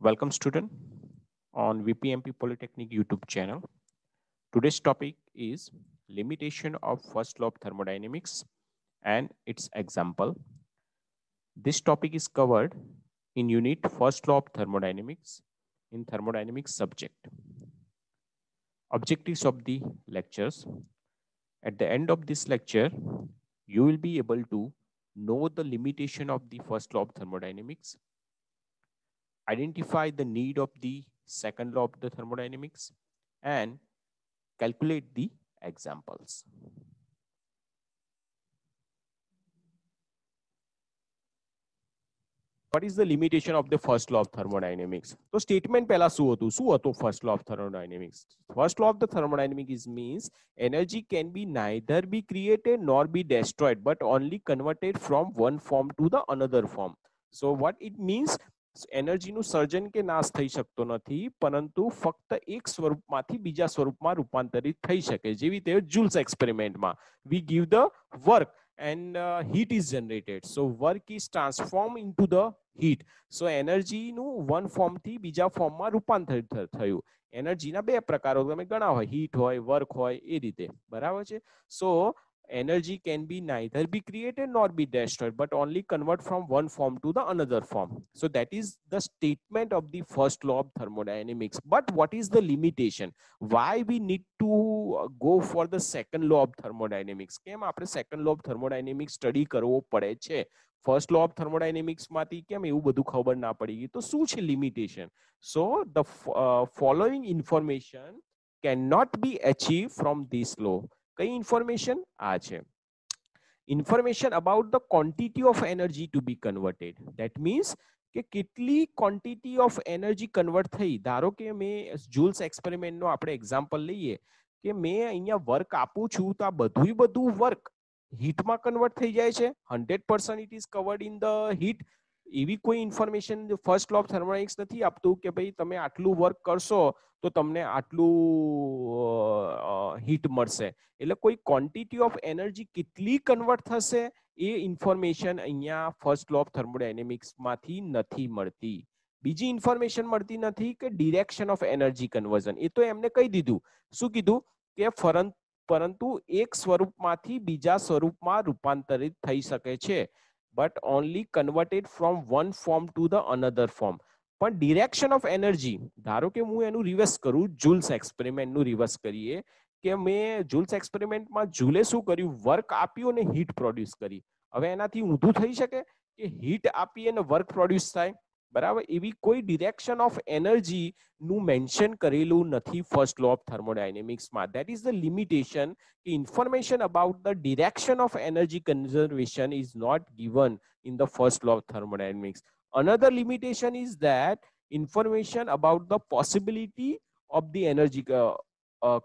Welcome student on VPMP Polytechnic YouTube channel. Today's topic is limitation of first law of thermodynamics and its example. This topic is covered in unit first law of thermodynamics in thermodynamics subject. Objectives of the lectures. At the end of this lecture, you will be able to know the limitation of the first law of thermodynamics, identify the need of the second law of the thermodynamics, and calculate the examples. What is the limitation of the first law of thermodynamics? So statement pehla શું હતો first law of thermodynamics? First law of the thermodynamics means energy can be neither be created nor be destroyed but only converted from one form to the another form. So what it means, એનર્જીનું સર્જન કે નાશ થઈ શકતો નથી પરંતુ ફક્ત એક સ્વરૂપમાંથી બીજા સ્વરૂપમાં રૂપાંતરિત થઈ શકે. જેવી રીતે joules એક્સપેરિમેન્ટમાં we give the work and heat is generated, so work is transformed into the heat. So energy નું one form થી બીજા ફોર્મમાં રૂપાંતરિત થયું. એનર્જીના બે પ્રકારો તમે ગણાવો, હીટ હોય, વર્ક હોય, એ રીતે. બરાબર છે? So energy can be neither be created nor be destroyed but only convert from one form to the another form. So that is the statement of the first law of thermodynamics. But what is the limitation? Why we need to go for the second law of thermodynamics? કેમ આપણે second law of thermodynamics study કરવો પડે છે? First law of thermodynamics માંથી કેમ એવું બધું ખબર ના પડી ગઈ? તો શું છે limitation? So the following information cannot be achieved from this law. કઈ ઇન્ફોર્મેશન? આ છે information about the quantity of energy to be converted. That means કે કેટલી ક્વોન્ટિટી ઓફ એનર્જી કન્વર્ટ થઈ. ધારો કે મેં જુલ્સ એક્સપેરિમેન્ટનો આપણે એક્ઝામ્પલ લઈએ કે મેં અહીંયા વર્ક આપું છું તો આ બધું વર્ક હીટમાં કન્વર્ટ થઈ જાય છે. 100% it is covered in the heat. એવી કોઈ information first law of thermodynamics નથી આપતું કે ભાઈ તમે આટલું વર્ક કરશો તો તમને આટલું હીટ મળશે. એટલે કોઈ ક્વોન્ટિટી ઓફ એનર્જી કેટલી કન્વર્ટ થશે એ ઇન્ફોર્મેશન અહીંયા ફર્સ્ટ લો ઓફ થર્મોડાયનેમિક્સ માંથી નથી મળતી. બીજી ઇન્ફોર્મેશન મળતી નથી કે ડિરેક્શન ઓફ એનર્જી કન્વર્ઝન. એ તો એમને કહી દીધું. શું કીધું? કે પરંતુ એક સ્વરૂપમાંથી બીજા સ્વરૂપમાં રૂપાંતરિત થઈ શકે છે but only converted from one form to the another form. પણ ડિરેક્શન ઓફ એનર્જી, ધારો કે હું એનું રિવર્સ કરું, જુલ્સ એક્સપેરિમેન્ટનું રિવર્સ કરીએ કે મેં જુલ્સ એક્સપેરિમેન્ટમાં જુલે શું કર્યું? વર્ક આપ્યું અને હીટ પ્રોડ્યુસ કરી. હવે એનાથી ઊંધું થઈ શકે કે હીટ આપી અને વર્ક પ્રોડ્યુસ થાય? બરાબર. એવી કોઈ ડિરેક્શન ઓફ એનર્જી નું મેન્શન કરેલું નથી ફર્સ્ટ લો ઓફ થર્મોડાયનેમિક્સમાં. That is the limitation. Information about the direction of energy conservation is not given in the first law of thermodynamics. Another limitation is that information about the possibility of the energy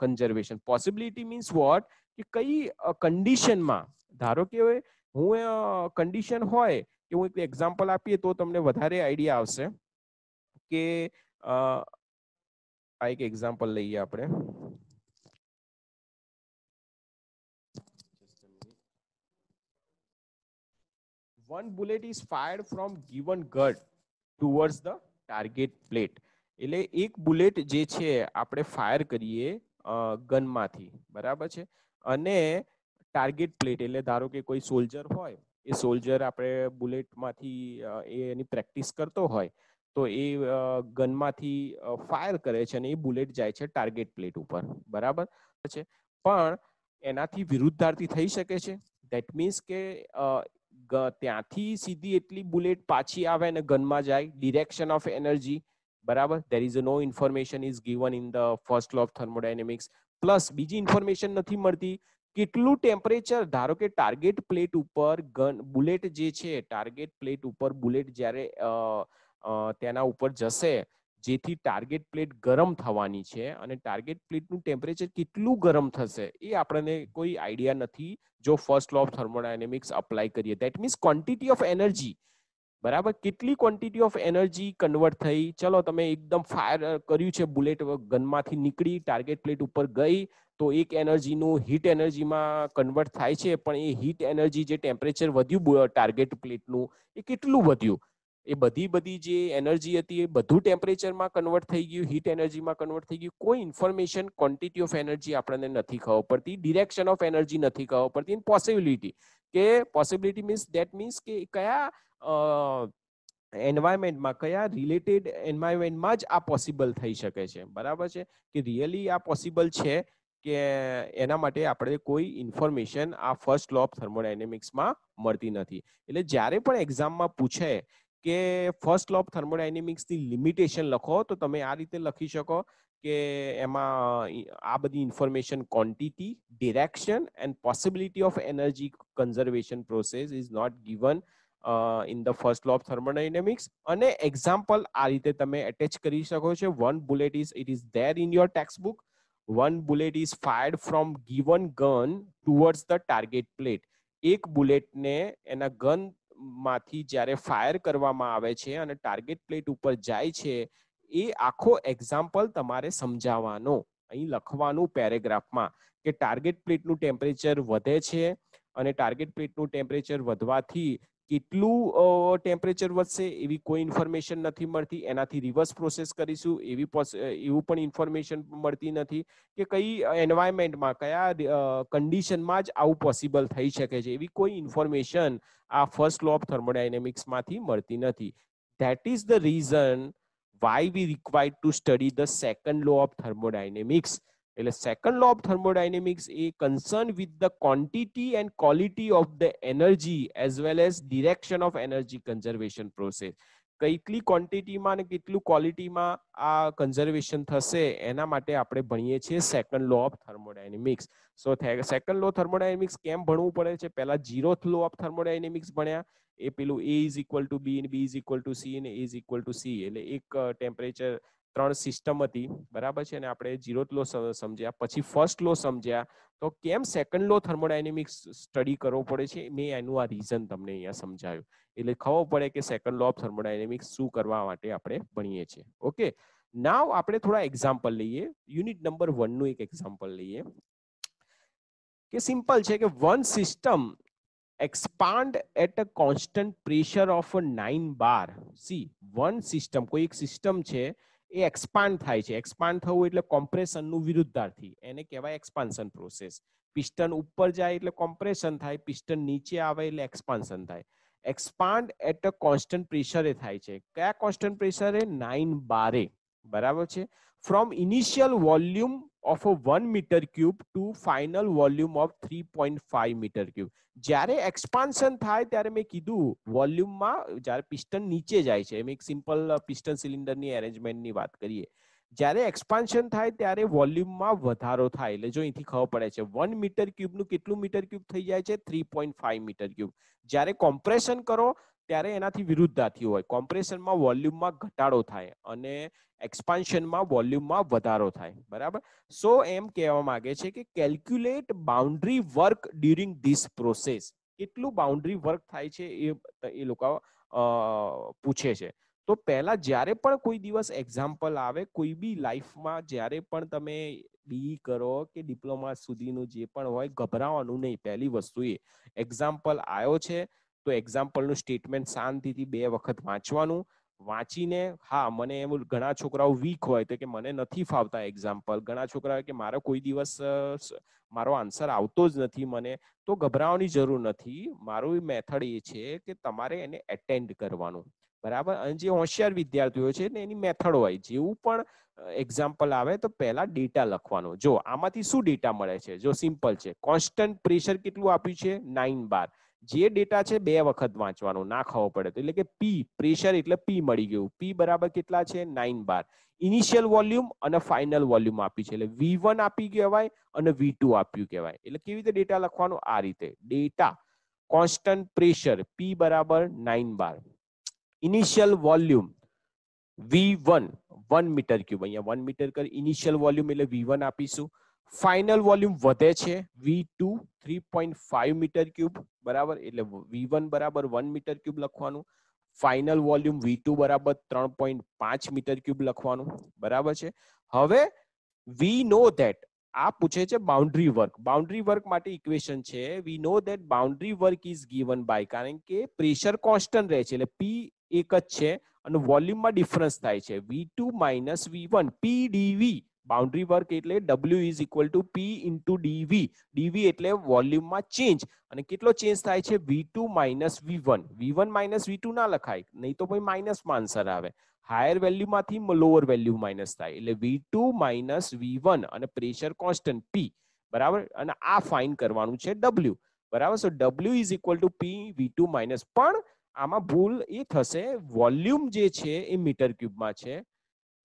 conservation. Possibility means what? કે કઈ condition માં, ધારો કે હું condition હોય કે હું એક એક્ઝામ્પલ આપીએ તો તમને વધારે આઈડિયા આવશે કે આ એક એક્ઝામ્પલ લઈએ આપણે. One bullet is fired from given gun towards the target plate. એટલે એક બુલેટ જે છે આપણે ફાયર કરીએ ગનમાંથી, બરાબર છે, અને ટાર્ગેટ પ્લેટ એટલે ધારો કે કોઈ સોલ્જર હોય, એ સોલ્જર આપણે બુલેટમાંથી એની પ્રેક્ટિસ કરતો હોય તો એ ગનમાંથી ફાયર કરે છે અને એ બુલેટ જાય છે ટાર્ગેટ પ્લેટ ઉપર, બરાબર છે. પણ એનાથી વિરુદ્ધાર્થી થઈ શકે છે. ધેટ મીન્સ કે ત્યાંથી સીધી એટલી બુલેટ પાછી આવે અને ગનમાં જાય. ડિરેક્શન ઓફ એનર્જી, બરાબર. there is no information is given in the first law of thermodynamics. Plus બીજી ઇન્ફોર્મેશન નથી મળતી કેટલું ટેમ્પરેચર. ધારો કે ટાર્ગેટ પ્લેટ ઉપર બુલેટ જે છે, ટાર્ગેટ પ્લેટ ઉપર બુલેટ જ્યારે તેના ઉપર જશે જેથી ટાર્ગેટ પ્લેટ ગરમ થવાની છે અને ટાર્ગેટ પ્લેટનું ટેમ્પરેચર કેટલું ગરમ થશે એ આપણને કોઈ આઈડિયા નથી જો first law of thermodynamics apply કરીએ. That means quantity of energy, બરાબર, કેટલી ક્વોન્ટિટી ઓફ એનર્જી કન્વર્ટ થઈ. ચલો તમે એકદમ ફાયર કર્યું છે, બુલેટ ગનમાંથી નીકળી ટાર્ગેટ પ્લેટ ઉપર ગઈ તો એક એનર્જીનું હીટ એનર્જીમાં કન્વર્ટ થાય છે, પણ એ હીટ એનર્જી જે ટેમ્પરેચર વધ્યું ટાર્ગેટ પ્લેટનું એ કેટલું વધ્યું? એ બધી જે એનર્જી હતી એ બધું ટેમ્પરેચરમાં કન્વર્ટ થઈ ગયું, હીટ એનર્જીમાં કન્વર્ટ થઈ ગયું. કોઈ ઇન્ફોર્મેશન ક્વોન્ટિટી ઓફ એનર્જી આપણને નથી ખબર પડતી, ડિરેક્શન ઓફ એનર્જી નથી ખબર પડતી, પોસિબિલિટી કે પોસિબિલિટી મીન્સ કે કયા એન્વાયરમેન્ટમાં, કયા રિલેટેડ એન્વાયરમેન્ટમાં જ આ પોસિબલ થઈ શકે છે. બરાબર છે કે રિયલી આ પોસિબલ છે કે એના માટે આપણે કોઈ ઇન્ફોર્મેશન આ ફર્સ્ટ લો ઓફ થર્મોડાયનેમિક્સમાં મળતી નથી. એટલે જ્યારે પણ એક્ઝામમાં પૂછે કે ફર્સ્ટ લો ઓફ થર્મોડાયનેમિક્સની લિમિટેશન લખો તો તમે આ રીતે લખી શકો કે એમાં આ બધી information quantity, direction and possibility of energy conservation process is not given in the first law of thermodynamics. અને એક્ઝામ્પલ આ રીતે તમે એટેચ કરી શકો છો. One bullet is there in your text book. One bullet is fired from given gun towards the target plate. એક બુલેટને એના gun માંથી જ્યારે ફાયર કરવામાં આવે છે અને ટાર્ગેટ પ્લેટ ઉપર જાય છે, એ આખો એક્ઝામ્પલ તમારે સમજાવવાનો, અહીં લખવાનું પેરેગ્રાફમાં કે ટાર્ગેટ પ્લેટનું ટેમ્પરેચર વધે છે અને ટાર્ગેટ પ્લેટનું ટેમ્પરેચર વધવાથી કેટલું ટેમ્પરેચર વધશે એવી કોઈ ઇન્ફોર્મેશન નથી મળતી. એનાથી રિવર્સ પ્રોસેસ કરીશું એવું પણ ઇન્ફોર્મેશન મળતી નથી કે કઈ એન્વાયરમેન્ટમાં, કયા કન્ડિશનમાં જ આવું પોસિબલ થઈ શકે છે, એવી કોઈ ઇન્ફોર્મેશન આ ફર્સ્ટ લો ઓફ થર્મોડાયનેમિક્સમાંથી મળતી નથી. That is the reason why we required to study the second law of thermodynamics. એટલે સેકન્ડ લો ઓફ થર્મોડાયનેમિક્સ એ concern with the quantity and quality of the energy as well as direction of energy conservation process. કેટલી ક્વોન્ટિટીમાં અને કેટલું ક્વોલિટીમાં આ conservation થશે એના માટે આપણે ભણીએ છીએ second law of thermodynamics. So second law thermodynamics કેમ ભણવું પડે છે? પહેલા ઝીરોથ લો ઓફ થર્મોડાયનેમિક્સ ભણ્યા, એ પેલું A is equal to B અને B is equal to C અને A is equal to C, એટલે એક ટેમ્પરેચર 3 સિસ્ટમ હતી. બરાબર છે. અને આપણે ઝીરોથ લો સમજ્યા, પછી ફર્સ્ટ લો સમજ્યા. તો કેમ સેકન્ડ લો થર્મોડાયનેમિક્સ સ્ટડી કરવો પડે છે, મેં એનું આ રીઝન તમને અહીંયા સમજાવ્યું. એટલે ખબર પડે કે સેકન્ડ લો ઓફ થર્મોડાયનેમિક્સ શું કરવા માટે આપણે ભણીએ છીએ. ઓકે, નાવ આપણે થોડા એક્ઝામ્પલ લઈએ. યુનિટ નંબર 1 નું એક એક્ઝામ્પલ લઈએ કે સિમ્પલ છે કે one system expand at a constant pressure of 9 bar. See, one system, કોઈ એક સિસ્ટમ છે એ એક્સપાન્ડ થાય છે. એક્સપાન્ડ થવું એટલે કોમ્પ્રેશનનું વિરુદ્ધાર્થી, એને કહેવાય એક્સપાન્શન પ્રોસેસ. પિસ્ટન ઉપર જાય એટલે કોમ્પ્રેશન થાય, પિસ્ટન નીચે આવે એટલે એક્સપાન્શન થાય. એક્સપાન્ડ એટ અ કોન્સ્ટન્ટ પ્રેશરે થાય છે. કયા કોન્સ્ટન્ટ પ્રેશરે? 9 બારે. બરાબર છે. From initial volume of a 1 meter cube to final volume of 3.5 meter cube. જ્યારે એક્સપાન્શન થાય ત્યારે મેં કીધું વોલ્યુમમાં, જ્યારે પિસ્ટન નીચે જાય છે, એમ એક સિમ્પલ પિસ્ટન સિલિન્ડરની એરેન્જમેન્ટની વાત કરીએ. જ્યારે એક્સપાન્શન થાય ત્યારે વોલ્યુમમાં વધારો થાય. એટલે જો અહીંથી ખબર પડે છે 1 મીટર ક્યુબનું કેટલું મીટર ક્યુબ થઈ જાય છે? 3.5 મીટર ક્યુબ. જ્યારે કોમ્પ્રેશન કરો ત્યારે એનાથી વિરુદ્ધાર્થી હોય. કોમ્પ્રેશનમાં વોલ્યુમમાં ઘટાડો થાય અને એક્સપાન્શનમાં વોલ્યુમમાં વધારો થાય. બરાબર. સો એમ કહેવા માંગે છે કે calculate boundary work during this process. કેટલું બાઉન્ડ્રી વર્ક થાય છે એ લોકો પૂછે છે. તો પહેલા જ્યારે પણ કોઈ દિવસ એક્ઝામ્પલ આવે, કોઈ બી લાઈફમાં જ્યારે પણ તમે ડી કરો કે ડિપ્લોમા સુધીનું જે પણ હોય, ગભરાવાનું નહીં. પહેલી વસ્તુ એ, એક્ઝામ્પલ આવ્યો છે તો એક્ઝામ્પલનું સ્ટેટમેન્ટ શાંતિથી 2 વખત વાંચવાનું. વાંચીને, હા, મને એવું, ઘણા છોકરાઓ વીક હોય તો કે મને નથી ફાવતા એક્ઝામ્પલ, ઘણા છોકરાઓ કે મારો કોઈ દિવસ મારો આન્સર આવતો જ નથી મને, તો ગભરાવાની જરૂર નથી. મારું મેથડ એ છે કે તમારે એને એટેન્ડ કરવાનું. બરાબર. અને જે હોશિયાર વિદ્યાર્થીઓ છે ને એની મેથડ હોય, જેવું પણ એક્ઝામ્પલ આવે તો પહેલા ડેટા લખવાનો. જો આમાંથી શું ડેટા મળે છે? જો સિમ્પલ છે, કોન્સ્ટન્ટ પ્રેશર કેટલું આપ્યું છે? 9 બાર. જે ડેટા છે 2 વખત વાંચવાનો, ના ખબર પડે તો. એટલે કે પી, પ્રેશર એટલે પી મળી ગયું. પી બરાબર કેટલા છે? 9 બાર. ઇનિશિયલ વોલ્યુમ અને ફાઇનલ વોલ્યુમ આપ્યું છે, એટલે V1 આપી કહેવાય અને V2 આપ્યું કહેવાય. એટલે કેવી રીતે ડેટા લખવાનો? આ રીતે. ડેટા કોન્સ્ટન્ટ પ્રેશર P બરાબર 9 bar, initial volume V1 1 metre cube, અહીંયા 1 મીટર કરી ઇનિશિયલ વોલ્યુમ એટલે V1 આપીશું. ફાઇનલ વોલ્યુમ વધે છે V2 3.5 મીટર ક્યુબ. બરાબર. એટલે V1 બરાબર 1 મીટર ક્યુબ લખવાનું. ફાઇનલ વોલ્યુમ V2 બરાબર 3.5 મીટર ક્યુબ લખવાનું. બરાબર છે. હવે વી નો ધેટ, આ પૂછે છે બાઉન્ડ્રી વર્ક. બાઉન્ડ્રી વર્ક માટે ઇક્વેશન છે we know that boundary work is given by, કારણ કે પ્રેશર કોન્સ્ટન્ટ રહે છે એટલે P એક જ છે અને વોલ્યુમમાં ડિફરન્સ થાય છે V2 - V1 P dV boundary work એટલે W is equal to P into dV dV એટલે વોલ્યુમમાં ચેન્જ અને કેટલો ચેન્જ થાય છે V2 - V1 V1 - V2 ના લખાય નહીં તો ભાઈ માઇનસમાં આન્સર આવે હાયર વેલ્યુમાંથી લોઅર વેલ્યુ માઇનસ થાય એટલે V2 - V1 અને પ્રેશર કોન્સ્ટન્ટ P બરાબર અને આ ફાઇન કરવાનું છે W બરાબર સો W is equal to P V2 minus પણ આમાં ભૂલ એ થશે વોલ્યુમ જે છે એ મીટર ક્યુબમાં છે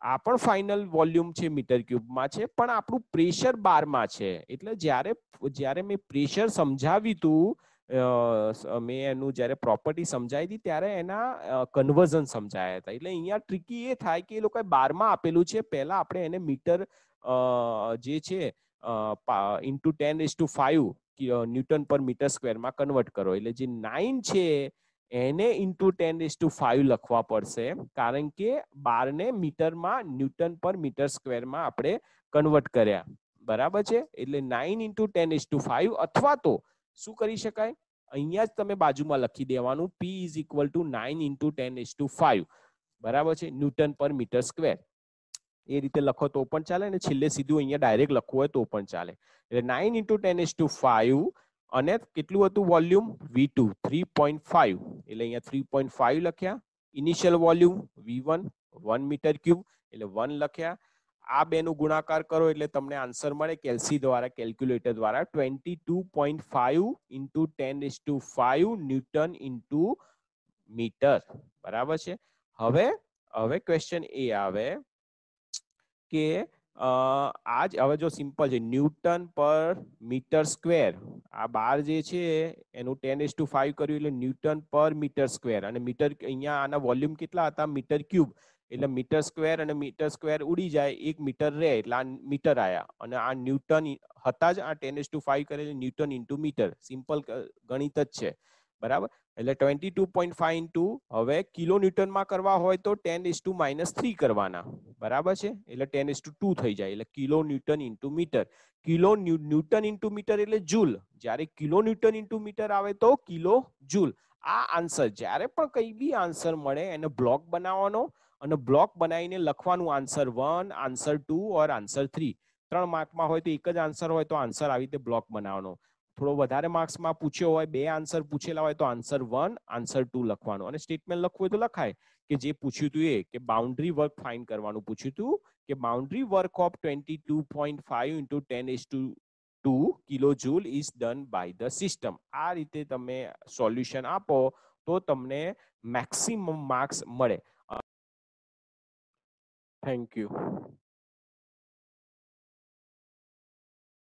આ પણ ફાઇનલ વોલ્યુમ છે મીટર ક્યુબમાં છે પણ આપણું પ્રેશર બારમાં છે એટલે જ્યારે મેં પ્રેશર સમજાવ્યું હતું મેં એનું જ્યારે પ્રોપર્ટી સમજાવી હતી ત્યારે એના કન્વર્ઝન સમજાયા હતા એટલે અહીંયા ટ્રિકી એ થાય કે એ લોકોએ બારમાં આપેલું છે પહેલા આપણે એને મીટર જે છે ઇન્ટુ 10⁵ ન્યૂટન પર મીટર સ્ક્વેરમાં કન્વર્ટ કરો એટલે જે 9 છે એને ઇન્ટુ 10⁵ લખવા પડશે કારણ કે 12 ને મીટરમાં ન્યૂટન પર મીટર સ્ક્વેરમાં આપણે કન્વર્ટ કર્યા બરાબર છે એટલે 9 ઇન્ટુ 10⁵ અથવા તો શું કરી શકાય અહીંયા જ તમે બાજુમાં લખી દેવાનું P is equal to 9 into 10⁵ બરાબર છે ન્યૂટન પર મીટર સ્ક્વેર એ રીતે લખો તો પણ ચાલે અને છેલ્લે સીધું અહીંયા ડાયરેક્ટ લખવું હોય તો પણ ચાલે એટલે 9 ઇન્ટુ 10⁵ અને કેટલું હતું વોલ્યુમ V2 3.5 એટલે અહીંયા 3.5 લખ્યા initial volume V1 1 metre cube એટલે 1 લખ્યા આ બેનું ગુણાકાર કરો એટલે તમને આન્સર મળે કેલ્સી દ્વારા કેલ્ક્યુલેટર દ્વારા 22.5 ઇન્ટુ 10⁵ ન્યૂટન ઇન્ટુ મીટર બરાબર છે હવે ક્વેશ્ચન એ આવે કે આજ હવે જો સિમ્પલ છે ન્યૂટન પર મીટર સ્ક્વેર આ 12 જે છે એનું 10⁵ કર્યું એટલે ન્યૂટન પર મીટર સ્ક્વેર અને મીટર અહીંયા આના વોલ્યુમ કેટલા હતા મીટર ક્યુબ એટલે મીટર સ્ક્વેર અને મીટર સ્ક્વેર ઉડી જાય 1 મીટર રહે એટલે આ મીટર આયા અને આ ન્યૂટન હતા જ આ 10⁵ કરેલ ન્યૂટન ઇન્ટુ મીટર સિમ્પલ ગણિત જ છે બરાબર એટલે 22.5 ઇન્ટુ હવે કિલો ન્યૂટનમાં કરવા હોય તો 10⁻³ કરવાના બરાબર છે એટલે 10:2 થઈ જાય એટલે kilo newton into metre kilo newton into metre એટલે જૂલ જ્યારે કિલો ન્યૂટન ઇન્ટુ મીટર આવે તો કિલો જૂલ આ આન્સર જ્યારે પણ કઈ બી આન્સર મળે એને બ્લોક બનાવવાનો અને બ્લોક બનાવીને લખવાનું આન્સર 1 આન્સર 2 ઓર આન્સર 3 3 માર્કમાં હોય તો એક જ આન્સર હોય તો આન્સર આવી રીતે બ્લોક બનાવવાનો થોડો વધારે માર્ક્સમાં પૂછ્યો હોય બે આન્સર પૂછેલા હોય તો આન્સર 1 આન્સર 2 લખવાનો અને સ્ટેટમેન્ટ લખવું હોય તો લખાય કે જે પૂછ્યું હતું એ કે બાઉન્ડ્રી વર્ક ફાઇન્ડ કરવાનું પૂછ્યું હતું કે boundary work of 22.5 into 10⁻² kilojoule is done by the system આ રીતે તમે સોલ્યુશન આપો તો તમને મેક્સિમમ માર્ક્સ મળે થેન્ક યુ